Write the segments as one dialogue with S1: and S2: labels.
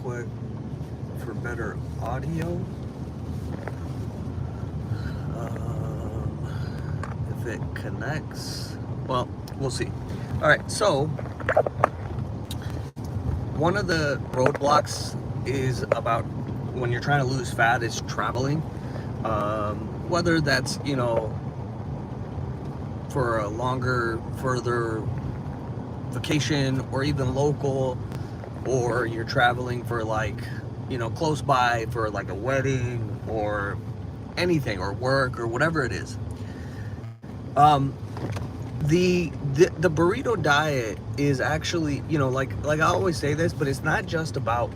S1: quick for better audio. If it connects, well, we'll see. All right, so one of the roadblocks is about when you're trying to lose fat is traveling. Whether that's, for a longer, further vacation or even local, or you're traveling for close by for like a wedding or anything, or work or whatever it is. Um, the burrito diet is actually, like I always say this, but it's not about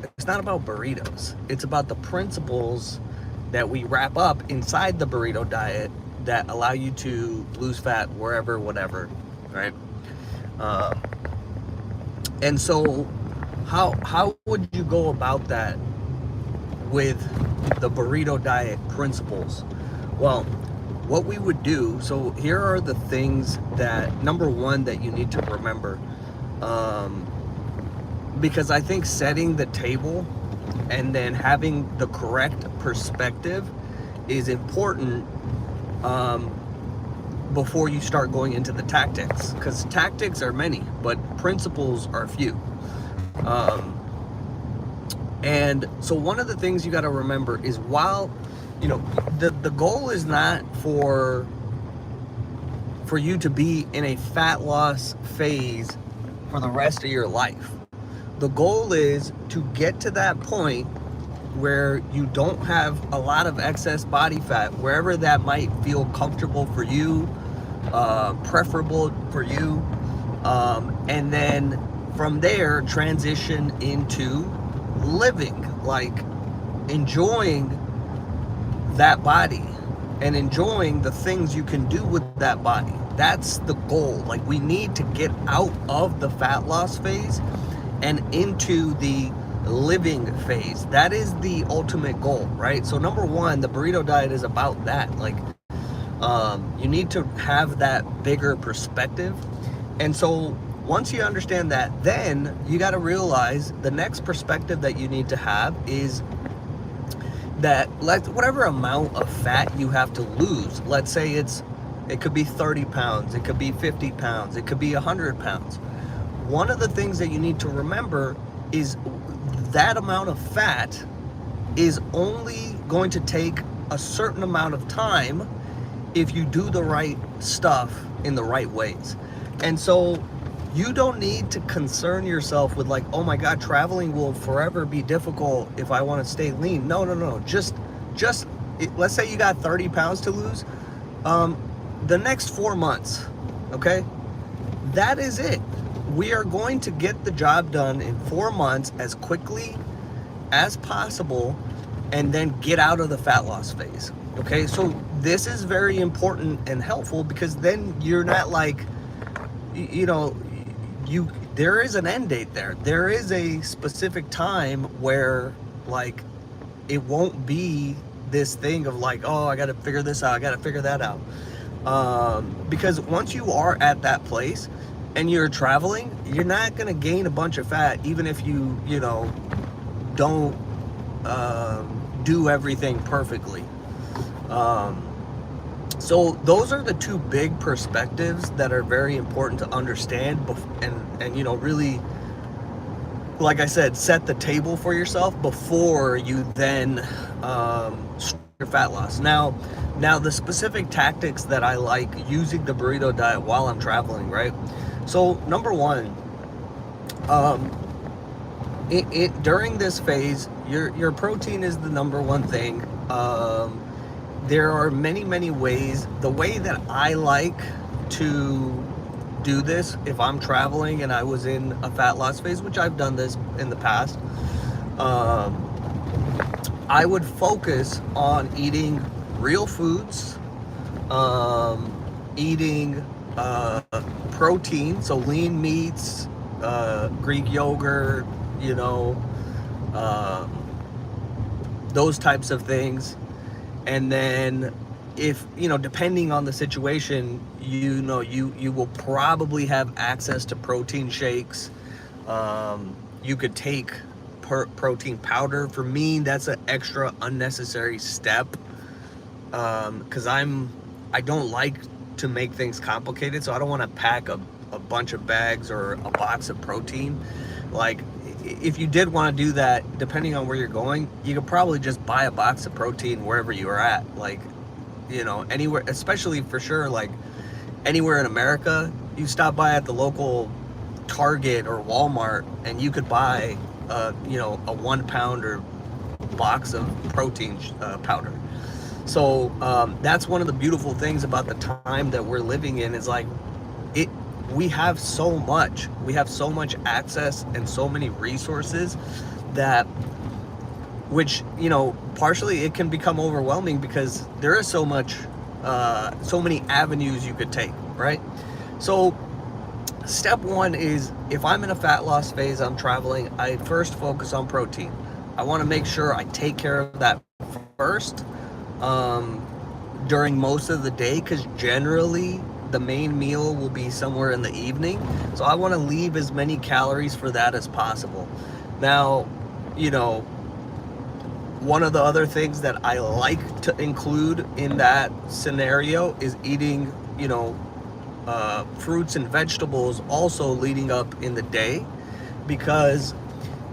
S1: burritos. It's about the principles that we wrap up inside the burrito diet that allow you to lose fat wherever, whatever, right? Uh, and so how would you go about that with the burrito diet principles? Well, what we would do, so here are the things that, number one, that you need to remember, because I think setting the table and then having the correct perspective is important before you start going into the tactics, because tactics are many, but principles are few. And so one of the things you got to remember is, while the goal is not for you to be in a fat loss phase for the rest of your life. The goal is to get to that point where you don't have a lot of excess body fat, wherever that might feel comfortable for you, preferable for you, and then from there transition into living, like enjoying that body and enjoying the things you can do with that body. That's the goal. Like, we need to get out of the fat loss phase and into the living phase. That is the ultimate goal, right? So number one, the burrito diet is about that. Like, you need to have that bigger perspective. And so once you understand that, then you got to realize the next perspective that you need to have is that, like, whatever amount of fat you have to lose, let's say it could be 30 pounds, it could be 50 pounds, it could be 100 pounds. One of the things that you need to remember is that amount of fat is only going to take a certain amount of time if you do the right stuff in the right ways. And so you don't need to concern yourself with, like, oh my God, traveling will forever be difficult if I want to stay lean. No. Just let's say you got 30 pounds to lose. The next 4 months, okay? That is it. We are going to get the job done in 4 months as quickly as possible, and then get out of the fat loss phase. Okay, so this is very important and helpful, because then you're not like, there is an end date there. There is a specific time where, like, it won't be this thing of like, oh, I got to figure this out, I got to figure that out. Because once you are at that place and you're traveling, you're not going to gain a bunch of fat, even if you don't do everything perfectly. So those are the two big perspectives that are very important to understand, and really, like I said, set the table for yourself before you then start your fat loss. Now the specific tactics that I like using the burrito diet while I'm traveling, right? So number one, during this phase, your protein is the number one thing. There are many ways. The way that I like to do this, if I'm traveling and I was in a fat loss phase, which I've done this in the past, I would focus on eating real foods, eating protein, so lean meats, Greek yogurt, those types of things. And then, if depending on the situation, you will probably have access to protein shakes. You could take protein powder. For me, that's an extra unnecessary step, because I don't like to make things complicated, so I don't want to pack a bunch of bags or a box of protein. Like, if you did want to do that, depending on where you're going, you could probably just buy a box of protein wherever you are at. Like, anywhere, especially for sure, like anywhere in America, you stop by at the local Target or Walmart and you could buy a 1 pound or box of protein powder. So that's one of the beautiful things about the time that we're living in, is like we have so much access and so many resources that, which, partially it can become overwhelming because there is so many avenues you could take, right? So step one is, if I'm in a fat loss phase, I'm traveling, I first focus on protein. I want to make sure I take care of that first during most of the day, because generally the main meal will be somewhere in the evening. So I want to leave as many calories for that as possible. Now, one of the other things that I like to include in that scenario is eating, fruits and vegetables also leading up in the day, because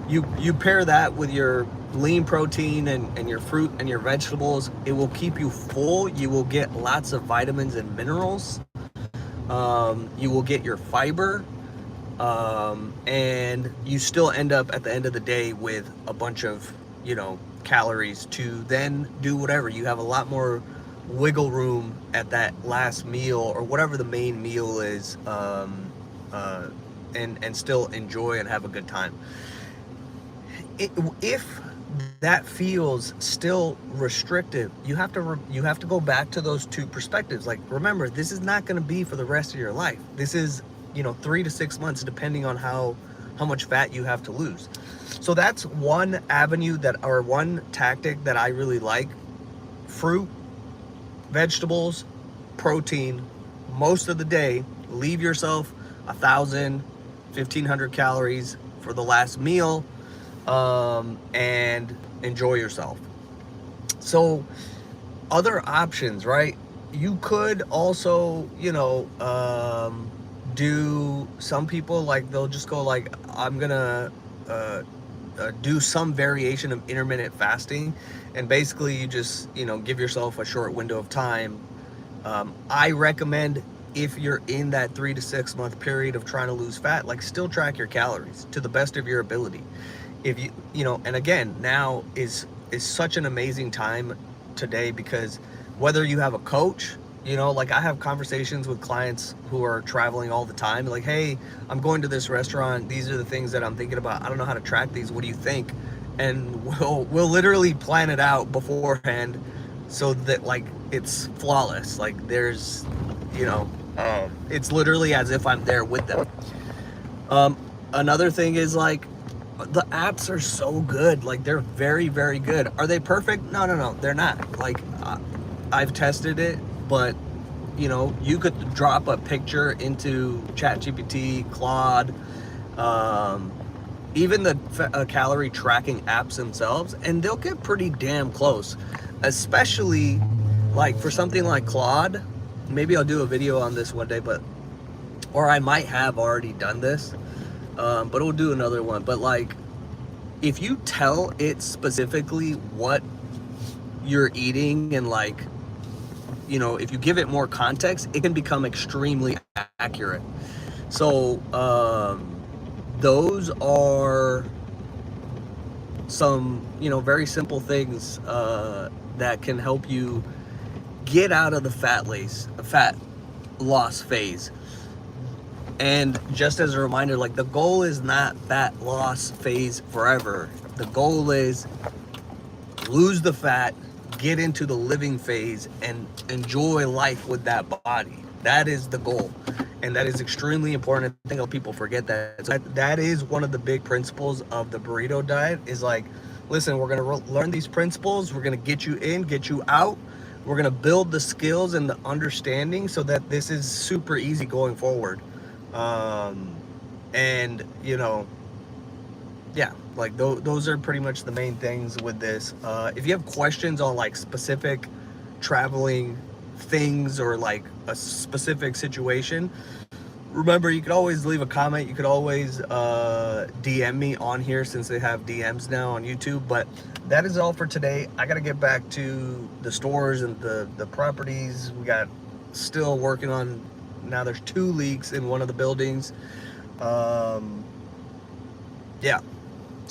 S1: you pair that with your lean protein and your fruit and your vegetables. It will keep you full. You will get lots of vitamins and minerals. You will get your fiber, and you still end up at the end of the day with a bunch of calories to then do whatever. You have a lot more wiggle room at that last meal or whatever the main meal is, and still enjoy and have a good time. If that feels still restrictive, you have to go back to those two perspectives. Like, remember, this is not going to be for the rest of your life. This is 3 to 6 months, depending on how much fat you have to lose. So that's one avenue or one tactic that I really like. Fruit, vegetables, protein, most of the day. Leave yourself 1,000, 1,500 calories for the last meal, and enjoy yourself. So other options, right? You could also, do, some people, like, they'll just go like, I'm gonna do some variation of intermittent fasting, and basically you just give yourself a short window of time. I recommend, if you're in that 3 to 6 month period of trying to lose fat, like, still track your calories to the best of your ability. If and again, now is such an amazing time today, because whether you have a coach, like, I have conversations with clients who are traveling all the time, like, hey, I'm going to this restaurant, these are the things that I'm thinking about, I don't know how to track these, what do you think? And we'll literally plan it out beforehand, so that, like, it's flawless. Like, there's it's literally as if I'm there with them. Another thing is, like, the apps are so good. Like, they're very, very good. Are they perfect? No, they're not. Like, I've tested it, but you could drop a picture into ChatGPT, Claude, even the calorie tracking apps themselves, and they'll get pretty damn close. Especially, like, for something like Claude. Maybe I'll do a video on this one day, or I might have already done this, but we'll do another one. But, like, if you tell it specifically what you're eating, and, like, if you give it more context, it can become extremely accurate. So those are some very simple things that can help you get out of the fat loss phase. And just as a reminder, like, the goal is not fat loss phase forever. The goal is lose the fat, get into the living phase, and enjoy life with that body. That is the goal, and that is extremely important. I think people forget that. So that is one of the big principles of the burrito diet, is like, listen, we're going to learn these principles, we're going to get you in, get you out, we're going to build the skills and the understanding so that this is super easy going forward. And yeah, like those are pretty much the main things with this. If you have questions on like specific traveling things or like a specific situation, remember, you could always leave a comment. You could always DM me on here, since they have DMs now on YouTube. But that is all for today. I got to get back to the stores and the properties. We got still working on, now there's 2 leaks in one of the buildings. Yeah.